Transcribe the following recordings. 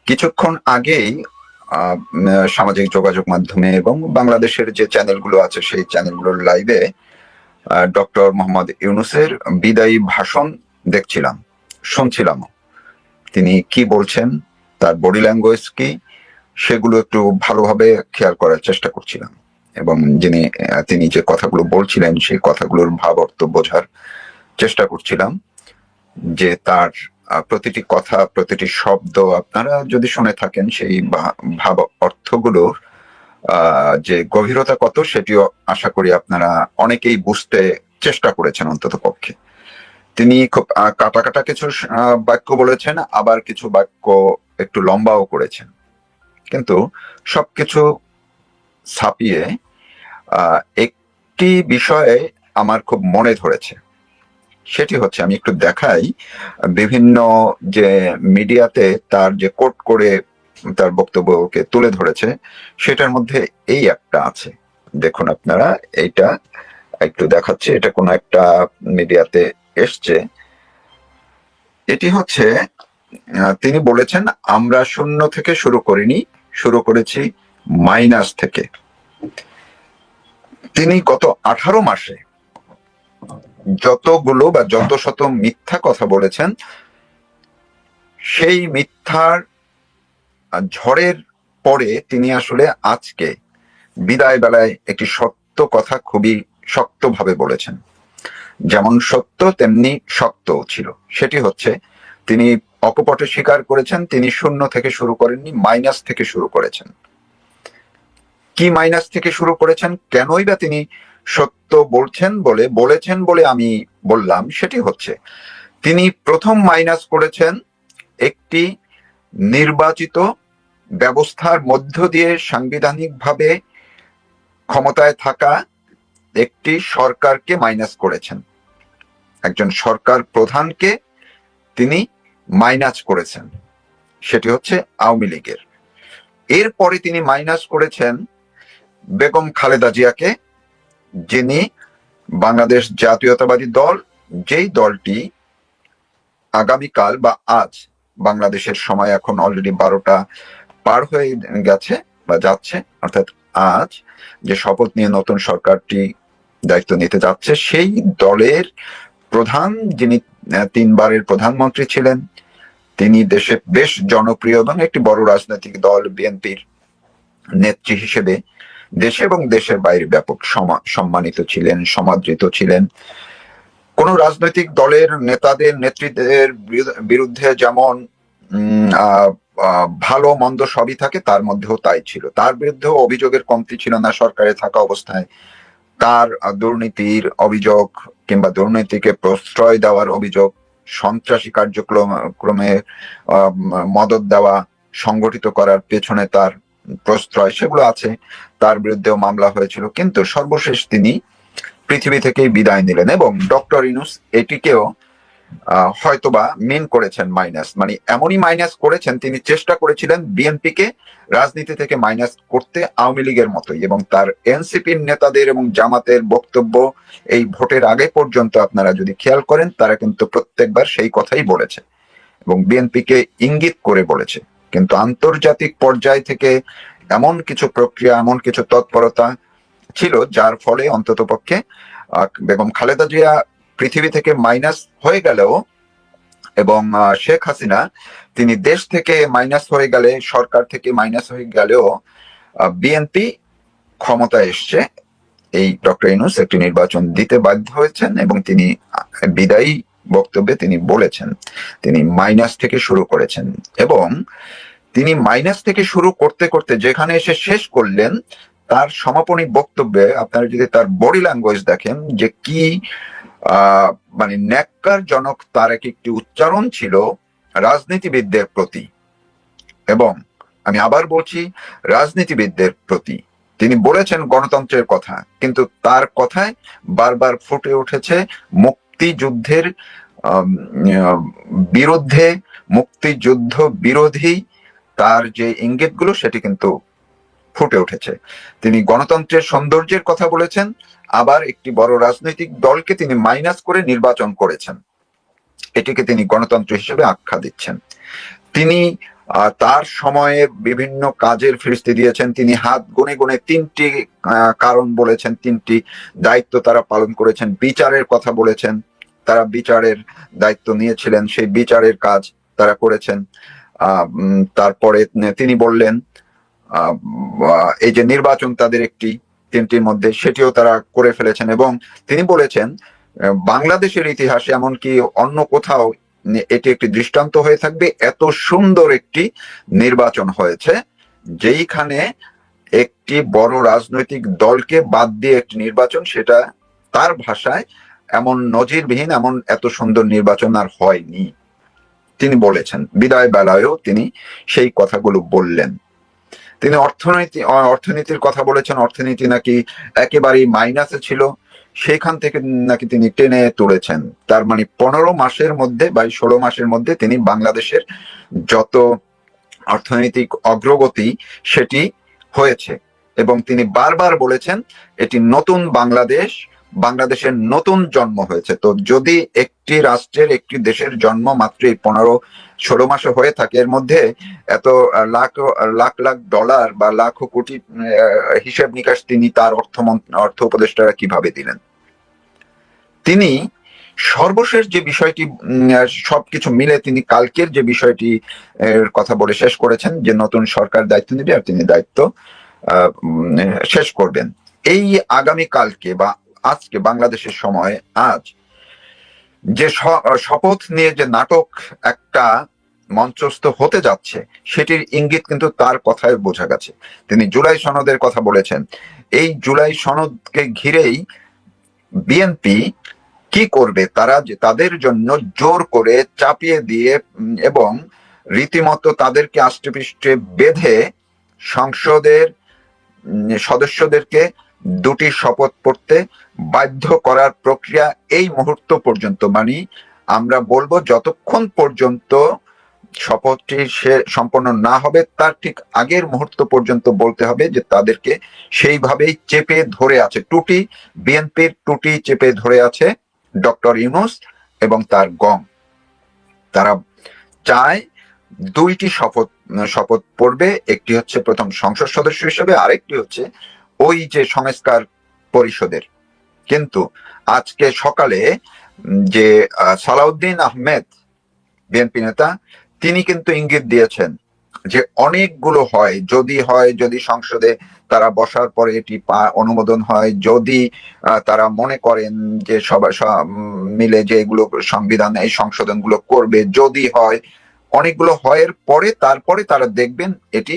কিছুক্ষণ আগেই সামাজিক যোগাযোগ মাধ্যমে এবং বাংলাদেশের যে চ্যানেলগুলো আছে সেই চ্যানেলগুলোর লাইভে ডক্টর মোহাম্মদ ইউনূসের বিদায়ী ভাষণ দেখছিলাম, শুনছিলাম। তিনি কি বলছেন, তার বডি ল্যাঙ্গুয়েজ কি, সেগুলো একটু ভালোভাবে খেয়াল করার চেষ্টা করছিলাম এবং তিনি যে কথাগুলো বলছিলেন সেই কথাগুলোর ভাব অর্থ বোঝার চেষ্টা করছিলাম। যে তার প্রতিটি কথা, প্রতিটি শব্দ আপনারা যদি শুনে থাকেন সেই ভাব অর্থগুলোর যে গভীরতা কত সেটিও আশা করি আপনারা অনেকেই বুঝতে চেষ্টা করেছেন অন্তত পক্ষে। তিনি খুব কাটা কাটা কিছু বাক্য বলেছেন, আবার কিছু বাক্য একটু লম্বাও করেছেন, কিন্তু সবকিছু ছাপিয়ে একটি বিষয়ে আমার খুব মনে ধরেছে। সেটি হচ্ছে, আমি একটু দেখাই, বিভিন্ন যে মিডিয়াতে তার যে কোট করে তার বক্তব্যকে তুলে ধরেছে সেটার মধ্যে এই একটা আছে, দেখুন আপনারা, এইটা একটু দেখাচ্ছে, এটা কোন একটা মিডিয়াতে এসছে। এটি হচ্ছে, তিনি বলেছেন আমরা শূন্য থেকে শুরু করিনি, শুরু করেছি মাইনাস থেকে। তিনি গত 18 মাসে যতগুলো বা যত শত মিথ্যা কথা বলেছেন, সেই মিথ্যার ঝড়ের পরে তিনি আসলে আজকে বিদায় বেলায় একটি সত্য কথা খুবই শক্তভাবে বলেছেন। যেমন সত্য তেমনি শক্তও ছিল। সেটি হচ্ছে, তিনি অকপটে স্বীকার করেছেন তিনি শূন্য থেকে শুরু করেননি, মাইনাস থেকে শুরু করেছেন। কি মাইনাস থেকে শুরু করেছেন, কেনই বা তিনি সত্য বলেছেন বলে আমি বললাম, সেটি হচ্ছে তিনি প্রথম মাইনাস করেছেন একটি নির্বাচিত ব্যবস্থার মধ্য দিয়ে সাংবিধানিকভাবে ক্ষমতায় থাকা একটি সরকারকে মাইনাস করেছেন। একজন সরকার প্রধানকে তিনি মাইনাস করেছেন, সেটি হচ্ছে আওয়ামী লীগের। এরপরে তিনি মাইনাস করেছেন বেগম খালেদা জিয়াকে, যিনি বাংলাদেশ জাতীয়তাবাদী দল, যেই দলটি আগামীকাল বা আজ, বাংলাদেশের সময় এখন অলরেডি 12টা পার হয়ে গেছে বা যাচ্ছে, অর্থাৎ আজ যে শপথ নিয়ে নতুন সরকারটি দায়িত্ব নিতে যাচ্ছে, সেই দলের প্রধান, যিনি 3বারের প্রধানমন্ত্রী ছিলেন, তিনি দেশে বেশ জনপ্রিয় এবং একটি বড় রাজনৈতিক দল বিএনপির নেত্রী হিসেবে দেশে এবং দেশের বাইরে ব্যাপক সম্মানিত ছিলেন, সমাদৃত ছিলেন। কোন রাজনৈতিক দলের নেতাদের, নেতৃত্বের বিরুদ্ধে যেমন ভালো মন্দ সবই থাকে, তার মধ্যেও তাই ছিল। তার বিরুদ্ধেও অভিযোগের কমতি ছিল না সরকারে থাকা অবস্থায়। তার দুর্নীতির অভিযোগ কিংবা দুর্নীতিকে প্রশ্রয় দেওয়ার অভিযোগ, সন্ত্রাসী কার্যক্রমে মদত দেওয়া, সংগঠিত করার পেছনে তার প্রশ্রয়, সেগুলো আছে। তার বিরুদ্ধেও মামলা হয়েছিল, কিন্তু সর্বশেষ তিনি পৃথিবী থেকেই বিদায় নিলেন এবং ডক্টর ইউনূস এটিকেও হয়তোবা মিন করেছেন মাইনাস, মানে এমনই মাইনাস করেছেন, তিনি চেষ্টা করেছিলেন বিএনপিকে রাজনীতি থেকে মাইনাস করতে আওয়ামী লীগের মতোই। এবং তার এনসিপির নেতাদের এবং জামাতের বক্তব্য এই ভোটের আগে পর্যন্ত আপনারা যদি খেয়াল করেন, তারা কিন্তু প্রত্যেকবার সেই কথাই বলেছে এবং বিএনপিকে ইঙ্গিত করে বলেছে। কিন্তু আন্তর্জাতিক পর্যায় থেকে এমন কিছু প্রক্রিয়া, এমন কিছু তৎপরতা ছিল যার ফলে অন্ততপক্ষে বেগম খালেদা জিয়া পৃথিবী থেকে মাইনাস হয়ে গেলেও এবং শেখ হাসিনা তিনি দেশ থেকে মাইনাস হয়ে গেলে, সরকার থেকে মাইনাস হয়ে গেলেও বিএনপি ক্ষমতায় এসছে। এই ডক্টর ইউনূস একটি নির্বাচন দিতে বাধ্য হয়েছেন এবং তিনি বিদায়ী বক্তব্যে তিনি বলেছেন তিনি মাইনাস থেকে শুরু করেছেন এবং তিনি মাইনাস থেকে শুরু করতে করতে যেখানে এসে শেষ করলেন, তার সমাপনী বক্তব্যে আপনারা যদি তার বডি ল্যাঙ্গুয়েজ দেখেন যে কি মানে ন্যাক্কারজনক তার একটি উচ্চারণ ছিল রাজনীতিবিদদের প্রতি। এবং আমি আবার বলছি, রাজনীতিবিদদের প্রতি। তিনি বলেছেন গণতন্ত্রের কথা, কিন্তু তার কথায় বারবার ফুটে উঠেছে মুক্তিযুদ্ধের বিরুদ্ধে, মুক্তিযুদ্ধ বিরোধী তার যে ইঙ্গিতগুলো, সেটি কিন্তু ফুটে উঠেছে। তিনি গণতন্ত্রের সৌন্দর্যের কথা বলেছেন, আবার একটি বড় রাজনৈতিক দলকে তিনি মাইনাস করে নির্বাচন করেছেন, এটিকে তিনি গণতন্ত্র হিসেবে আখ্যা দিচ্ছেন। তিনি তার সময়ে বিভিন্ন কাজের ফিরিস্তি দিয়েছেন। তিনি হাত গুনে গুনে 3টি কারণ বলেছেন, 3টি দায়িত্ব তারা পালন করেছেন। বিচারের কথা বলেছেন, তারা বিচারের দায়িত্ব নিয়েছিলেন, সেই বিচারের কাজ তারা করেছেন। তারপরে তিনি বললেন এই যে নির্বাচন তাদের একটি 3টির মধ্যে, সেটিও তারা করে ফেলেছেন। এবং তিনি বলেছেন বাংলাদেশের ইতিহাসে এমনকি অন্য কোথাও এটি একটি দৃষ্টান্ত হয়ে থাকবে, এত সুন্দর একটি নির্বাচন হয়েছে যেইখানে একটি বড় রাজনৈতিক দলকে বাদ দিয়ে একটি নির্বাচন, সেটা তার ভাষায় এমন নজিরবিহীন, এত সুন্দর নির্বাচন আর হয়নি তিনি বলেছেন। বিদায় বেলায়ও তিনি সেই কথাগুলো বললেন। তিনি অর্থনীতির কথা বলেছেন। অর্থনীতি নাকি একেবারেই মাইনাসে ছিল, সেখান থেকে নাকি তিনি টেনে তুলেছেন। তার মানে 15 মাসের মধ্যে বা 16 মাসের মধ্যে তিনি বাংলাদেশের যত অর্থনৈতিক অগ্রগতি সেটি হয়েছে। এবং তিনি বারবার বলেছেন এটি নতুন বাংলাদেশ, বাংলাদেশের নতুন জন্ম হয়েছে। তো যদি একটি রাষ্ট্রের, একটি দেশের জন্ম মাত্র 15-16 মাসে হয়ে থাকে, এর মধ্যে এত লাখ লাখ ডলার বা লাখ কোটি হিসাব নিকাশ তিনি তার অর্থ উপদেষ্টারা কিভাবে দিলেন? তিনি সর্বশেষ যে বিষয়টি, সবকিছু মিলে তিনি কালকের যে বিষয়টি কথা বলে শেষ করেছেন যে নতুন সরকার দায়িত্ব নেবে আর তিনি দায়িত্ব শেষ করবেন। এই আগামী কালকে বা আজকে বাংলাদেশের সময় আজ যে শপথ নিয়ে যে নাটক একটা মঞ্চস্থ হতে যাচ্ছে, সেটির ইঙ্গিত কিন্তু তার কথায় বোঝা গেছে। তিনি জুলাই সনদের কথা বলেছেন। এই জুলাই সনদকে ঘিরেই বিএনপি কি করবে? তারা যে তাদের জন্য জোর করে চাপিয়ে দিয়ে এবং রীতিমতো তাদেরকে আষ্টেপৃষ্ঠে বেঁধে সংসদের সদস্যদেরকে 2টি শপথ পড়তে বাধ্য করার প্রক্রিয়া এই মুহূর্ত পর্যন্ত, মানে আমরা বলবো যতক্ষণ পর্যন্ত শপথটি সে সম্পন্ন না হবে তার ঠিক আগের মুহূর্ত পর্যন্ত বলতে হবে যে তাদেরকে সেইভাবেই চেপে ধরে আছে টুটি, বিএনপির টুটি চেপে ধরে আছে ডক্টর ইউনূস এবং তার গং। তারা চায় 2টি শপথ পড়বে, একটি হচ্ছে প্রথম সংসদ সদস্য হিসেবে, আরেকটি হচ্ছে ওই যে সংস্কার পরিষদের। কিন্তু আজকে সকালে যে সালাউদ্দিন আহমেদ বিএনপি নেতা, তিনি কিন্তু ইঙ্গিত দিয়েছেন যে অনেকগুলো যদি সংসদে তারা বসার পরে এটি অনুমোদন হয়, যদি তারা মনে করেন যে সবাই মিলে যে এগুলো সংবিধান এই সংশোধনগুলো করবে, যদি হয়, অনেকগুলো হয়ের পরে তারপরে তারা দেখবেন এটি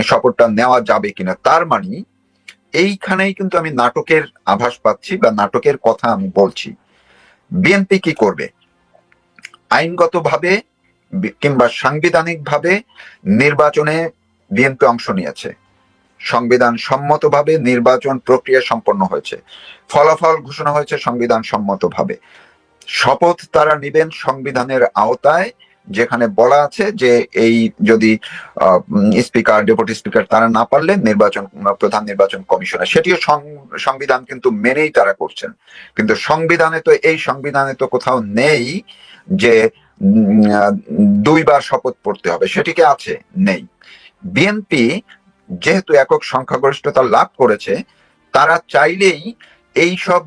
শপথটা নেওয়া যাবে কিনা। তার মানে এইখানেই কিন্তু আমি নাটকের আভাস পাচ্ছি বা নাটকের কথা আমি বলছি। বিএনপি কি করবে? আইনগতভাবে কিংবা সাংবিধানিকভাবে নির্বাচনে বিএনপি অংশ নিয়েছে, সংবিধান সম্মতভাবে নির্বাচন প্রক্রিয়া সম্পন্ন হয়েছে, ফলাফল ঘোষণা হয়েছে সংবিধান সম্মতভাবে। শপথ তারা নিবেন সংবিধানের আওতায়, যেখানে বলা আছে যে এই যদি স্পিকার, ডেপুটি স্পিকার তারা না পারলে প্রধান নির্বাচন কমিশনার, সেটিও সংবিধান কিন্তু মেনেই তারা করছেন। কিন্তু এই সংবিধানে তো কোথাও নেই যে 2বার শপথ পড়তে হবে, সেটিকে আছে? নেই। বিএনপি যেহেতু একক সংখ্যাগরিষ্ঠতা লাভ করেছে, তারা চাইলেই এই সব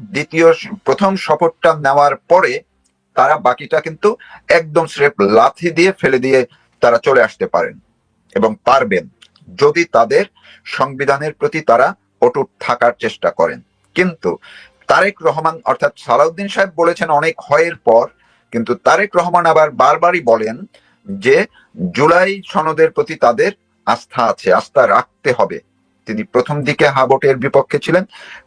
প্রথম শপথটা নেওয়ার পরে তারা বাকিটা কিন্তু একদম স্রেফ লাথি দিয়ে ফেলে দিয়ে তারা চলে আসতে পারেন এবং পারবেন, যদি তাদের সংবিধানের প্রতি তারা অটুট থাকার চেষ্টা করেন। কিন্তু তারেক রহমান অর্থাৎ সালাউদ্দিন সাহেব বলেছেন অনেক হয়ের পর, কিন্তু তারেক রহমান আবার বারবারই বলেন যে জুলাই সনদের প্রতি তাদের আস্থা আছে, আস্থা রাখতে হবে। তিনি প্রথম দিকে হা ভোটের বিপক্ষে ছিলেন,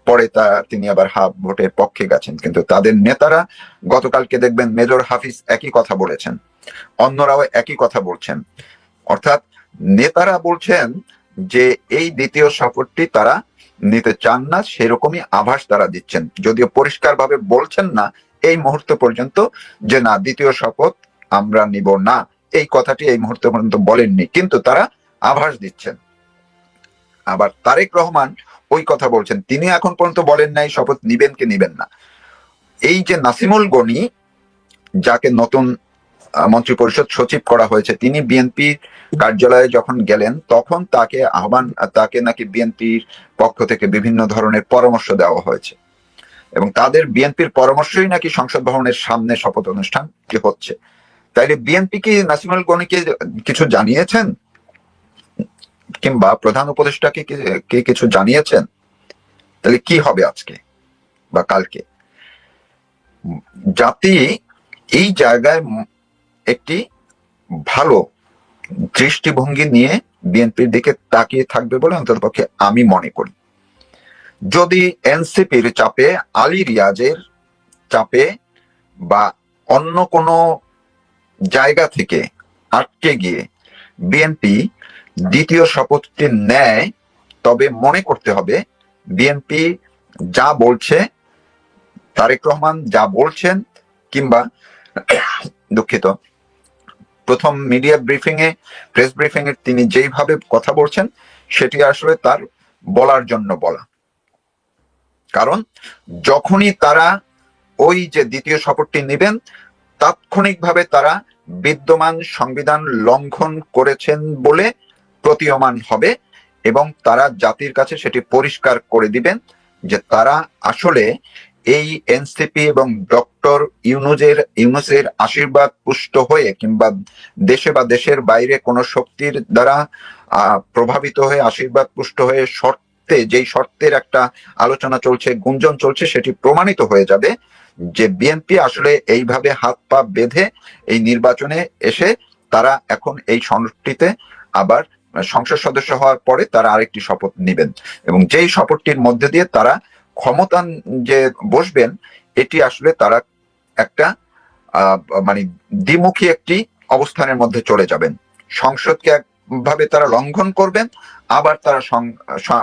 পরে তিনি আবার হা ভোটের পক্ষে গেছেন। কিন্তু তাদের নেতারা গতকালকে দেখবেন মেজর হাফিজ একই কথা বলেছেন, অন্যরাও একই কথা বলছেন। অর্থাৎ নেতারা বলছেন যে এই দ্বিতীয় শপথটি তারা নিতে চান না, সেরকমই আভাস তারা দিচ্ছেন, যদিও পরিষ্কারভাবে বলছেন না এই মুহূর্ত পর্যন্ত যে না দ্বিতীয় শপথ আমরা নিব না, এই কথাটি এই মুহূর্ত পর্যন্ত বলেননি, কিন্তু তারা আভাস দিচ্ছেন। আবার তারেক রহমান ওই কথা বলছেন, তিনি এখন পর্যন্ত বলেন নাই শপথ নিবেন কি নিবেন না। এই যে নাসিমুল গনি, যাকে নতুন মন্ত্রিপরিষদ সচিব করা হয়েছে, তিনি বিএনপি কার্যালয়ে যখন গেলেন তখন তাকে নাকি বিএনপির পক্ষ থেকে বিভিন্ন ধরনের পরামর্শ দেওয়া হয়েছে এবং তাদের বিএনপির পরামর্শই নাকি সংসদ ভবনের সামনে শপথ অনুষ্ঠানটি হচ্ছে। তাইলে বিএনপি কি নাসিমুল গনিকে কিছু জানিয়েছেন কিংবা প্রধান উপদেষ্টাকে কি কিছু জানিয়েছেন? তাহলে কি হবে আজকে বা কালকে? জাতি এই জায়গায় একটি ভালো দৃষ্টিভঙ্গি নিয়ে বিএনপির দিকে তাকিয়ে থাকবে বলে অন্ততপক্ষে আমি মনে করি। যদি এনসিপির চাপে, আলী রিয়াজের চাপে বা অন্য কোনো জায়গা থেকে আটকে গিয়ে বিএনপি দ্বিতীয় শপথটি নেয়, তবে মনে করতে হবে বিএনপি যা বলছে, তারেক রহমান যা বলছেন, কিংবা দুঃখিত, প্রথম মিডিয়া প্রেস ব্রিফিং এ তিনি যেইভাবে কথা বলছেন সেটি আসলে তার বলার জন্য বলা। কারণ যখনই তারা ওই যে দ্বিতীয় শপথটি নেবেন, তাৎক্ষণিকভাবে তারা বিদ্যমান সংবিধান লঙ্ঘন করেছেন বলে প্রতীয়মান হবে এবং তারা জাতির কাছে সেটি পরিষ্কার করে দিবেন যে তারা আসলে এই এনসিপি এবং ডক্টর ইউনূসের আশীর্বাদ পুষ্ট হয়ে কিংবা দেশে বা দেশের বাইরে কোনো শক্তির দ্বারা প্রভাবিত হয়ে আশীর্বাদ পুষ্ট হয়ে যেই শর্তের একটা আলোচনা চলছে, গুঞ্জন চলছে, সেটি প্রমাণিত হয়ে যাবে যে বিএনপি আসলে এইভাবে হাত পা বেঁধে এই নির্বাচনে এসে তারা এখন এই সনদটিতে আবার সংসদ সদস্য হওয়ার পরে তারা আরেকটি শপথ নেবেন এবং যেই শপথটির মধ্যে দিয়ে তারা ক্ষমতা যে বসবেন, এটি আসলে তারা একটা মানে দ্বিমুখী একটি অবস্থানের মধ্যে চলে যাবেন। সংসদকে একভাবে তারা লঙ্ঘন করবেন, আবার তারা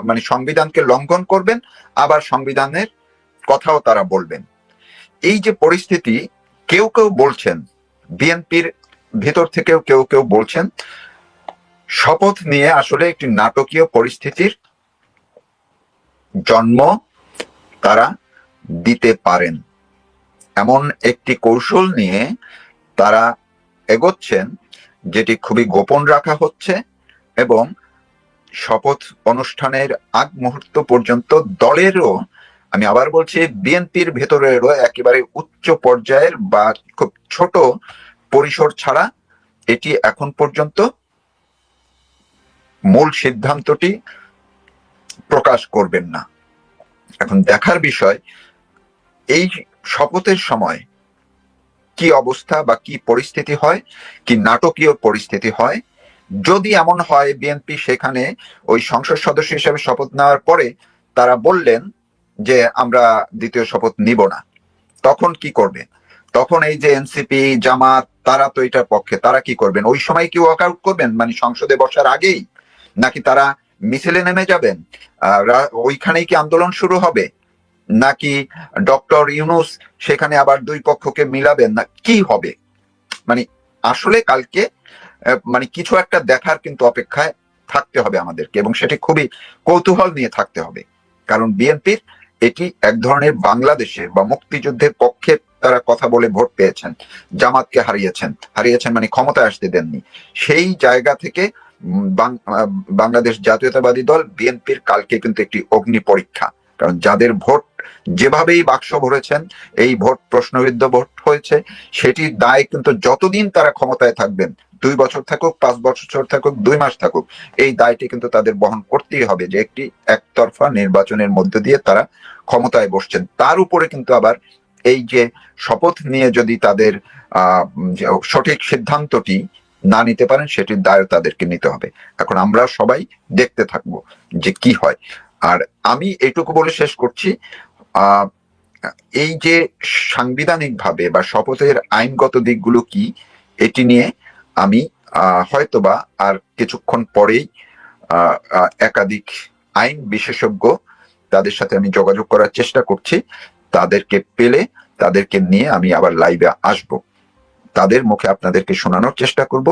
মানে সংবিধানকে লঙ্ঘন করবেন, আবার সংবিধানের কথাও তারা বলবেন। এই যে পরিস্থিতি, কেউ কেউ বলছেন, বিএনপির ভেতর থেকেও কেউ কেউ বলছেন শপথ নিয়ে আসলে একটি নাটকীয় পরিস্থিতির জন্ম তারা দিতে পারেন, এমন একটি কৌশল নিয়ে তারা এগোচ্ছেন যেটি খুবই গোপন রাখা হচ্ছে এবং শপথ অনুষ্ঠানের আগ মুহূর্ত পর্যন্ত দলেরও, আমি আবার বলছি বিএনপির ভেতরেরও একেবারে উচ্চ পর্যায়ের বা খুব ছোট পরিসর ছাড়া এটি এখন পর্যন্ত মূল সিদ্ধান্তটি প্রকাশ করবেন না। এখন দেখার বিষয় এই শপথের সময় কি অবস্থা বা কি পরিস্থিতি হয়, কি নাটকীয় পরিস্থিতি হয়। যদি এমন হয় বিএনপি সেখানে ওই সংসদ সদস্য হিসেবে শপথ নেওয়ার পরে তারা বললেন যে আমরা দ্বিতীয় শপথ নিব না, তখন কি করবে? তখন এই যে এনসিপি, জামাত, তারা তো এটার পক্ষে, তারা কি করবেন? ওই সময় কি ওয়াক আউট করবেন, মানে সংসদে বসার আগেই, নাকি তারা মিছিলে নেমে যাবেন? ওইখানেই কি আন্দোলন শুরু হবে, নাকি ডক্টর ইউনূস সেখানে আবার দুই পক্ষকে মিলাবেন, না কি হবে? মানে আসলে কালকে মানে কিছু একটা দেখার কিন্তু অপেক্ষায় থাকতে হবে আমাদেরকে এবং সেটি খুবই কৌতূহল নিয়ে থাকতে হবে। কারণ বিএনপির এটি এক ধরনের বাংলাদেশে বা মুক্তিযুদ্ধের পক্ষে তারা কথা বলে ভোট পেয়েছেন, জামাতকে হারিয়েছেন মানে ক্ষমতায় আসতে দেননি। সেই জায়গা থেকে বাংলাদেশ জাতীয়তাবাদী দল বিএনপির কালকে কিন্তু একটি অগ্নি পরীক্ষা। কারণ যাদের ভোট যেভাবেই বাক্স ভরেছেন, এই ভোট প্রশ্নবিদ্ধ ভোট হয়েছে, সেটির দায় কিন্তু যতদিন তারা ক্ষমতায় থাকবেন, 2 বছর থাকুক, 5 বছর থাকুক, 2 মাস থাকুক, এই দায়টি কিন্তু তাদের বহন করতেই হবে যে একটি একতরফা নির্বাচনের মধ্য দিয়ে তারা ক্ষমতায় বসছেন। তার উপরে কিন্তু আবার এই যে শপথ নিয়ে যদি তাদের সঠিক সিদ্ধান্তটি না নিতে পারেন, সেটির দায় তাদেরকে নিতে হবে। এখন আমরা সবাই দেখতে থাকবো যে কি হয়। আর আমি এটুকু বলে শেষ করছি, এই যে সাংবিধানিকভাবে বা শপথের আইনগত দিকগুলো কি, এটি নিয়ে আমি হয়তোবা আর কিছুক্ষণ পরেই একাধিক আইন বিশেষজ্ঞ, তাদের সাথে আমি যোগাযোগ করার চেষ্টা করছি। তাদেরকে পেলে তাদেরকে নিয়ে আমি আবার লাইভে আসব, তাদের মুখে আপনাদেরকে শোনানোর চেষ্টা করব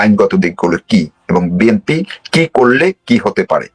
আইনগত দিকগুলো কি এবং বিএনপি কি করলে কি হতে পারে।